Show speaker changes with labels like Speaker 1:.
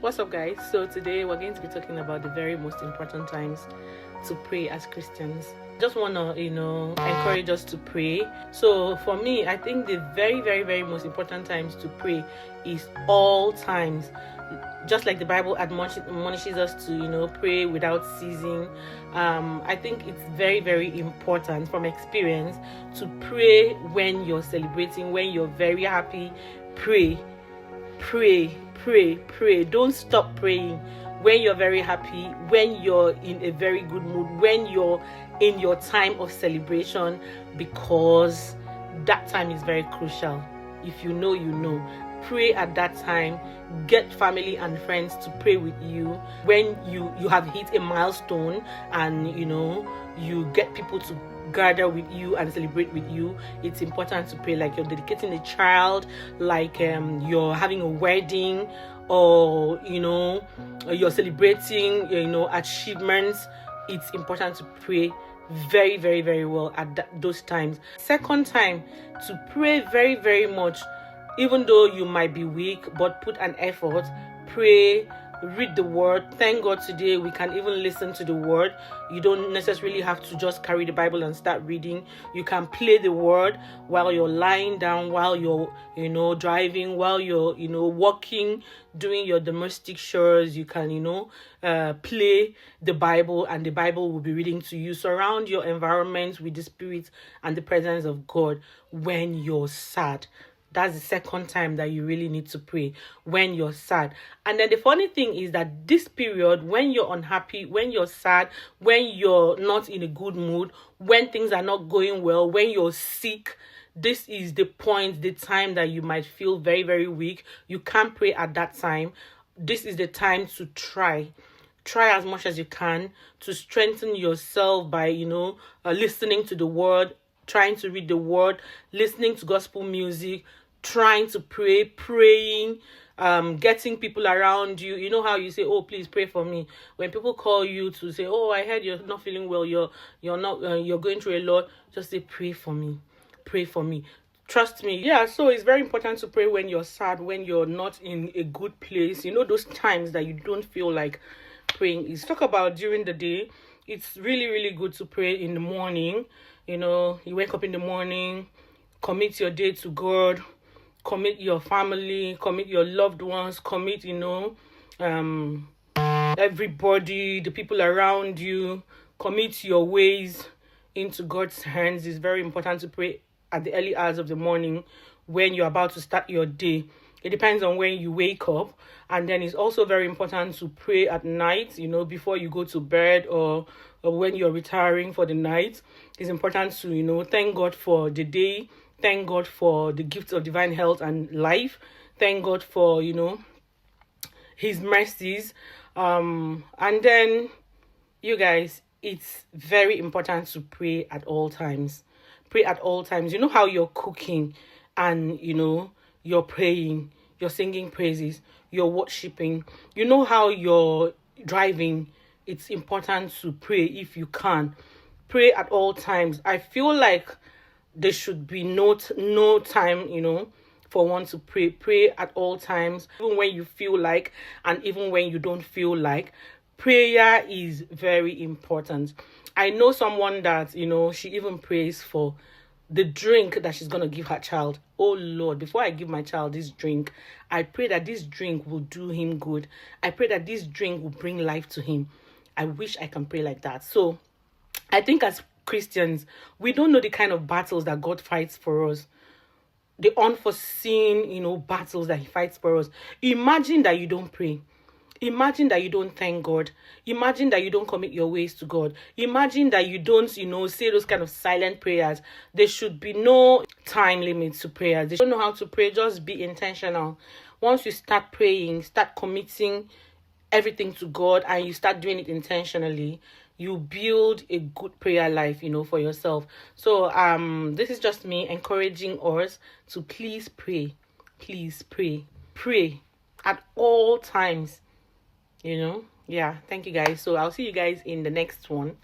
Speaker 1: What's up, guys? So today we're going to be talking about the very most important times to pray as Christians. Just want to encourage us to pray. So for me, I think the very most important times to pray is all times. Just like the Bible admonishes us to pray without ceasing. I think it's very important from experience to pray when you're celebrating, when you're very happy. Pray. Don't stop praying when you're very happy, when you're in a very good mood, when you're in your time of celebration, because that time is very crucial. If you know, pray at that time. Get family and friends to pray with you when you have hit a milestone, and you get people to gather with you and celebrate with you. It's important to pray, like you're dedicating a child, like you're having a wedding, or you're celebrating achievements. It's important to pray very well at those times. Second time to pray very much, even though you might be weak, but put an effort. Pray, read the word. Thank God today we can even listen to the word. You don't necessarily have to just carry the Bible and start reading. You can play the word while you're lying down, while you're driving, while you're walking, doing your domestic chores. You can play the Bible, and the Bible will be reading to you. Surround your environment with the Spirit and the presence of God when you're sad. That's the second time that you really need to pray, when you're sad. And then the funny thing is that this period, when you're unhappy, when you're sad, when you're not in a good mood, when things are not going well, when you're sick, this is the point, the time that you might feel very weak. You can't pray at that time. This is the time to try as much as you can to strengthen yourself by listening to the word, trying to read the word, listening to gospel music, trying to praying, getting people around you. You know how you say, oh, please pray for me. When people call you to say, oh, I heard you're not feeling well, you're going through a lot, just say, pray for me. Trust me. Yeah, so it's very important to pray when you're sad, when you're not in a good place. Those times that you don't feel like praying. Is talk about during the day. It's really good to pray in the morning. You wake up in the morning, commit your day to God, commit your family, commit your loved ones, commit everybody, the people around you, commit your ways into God's hands. It's very important to pray at the early hours of the morning when you're about to start your day. It depends on when you wake up. And then it's also very important to pray at night, before you go to bed, or when you're retiring for the night. It's important to thank God for the day. Thank God for the gift of divine health and life. Thank God for his mercies. And then, you guys, it's very important to pray at all times. Pray at all times. You know how you're cooking and you're praying, you're singing praises, you're worshiping. You know how you're driving. It's important to pray if you can. Pray at all times. I feel like there should be no time, for one to pray. Pray at all times, even when you feel like, and even when you don't feel like. Prayer is very important. I know someone that, she even prays for the drink that she's going to give her child. Oh Lord, before I give my child this drink, I pray that this drink will do him good. I pray that this drink will bring life to him. I wish I can pray like that. So I think as Christians, we don't know the kind of battles that God fights for us. The unforeseen, battles that he fights for us. Imagine that you don't pray. Imagine that you don't thank God. Imagine that you don't commit your ways to God. Imagine that you don't, say those kind of silent prayers. There should be no time limit to prayers. They don't know how to pray. Just be intentional. Once you start praying, start committing everything to God, and you start doing it intentionally, you build a good prayer life, for yourself. So this is just me encouraging us to please pray. Please pray at all times. Yeah, thank you guys. So I'll see you guys in the next one.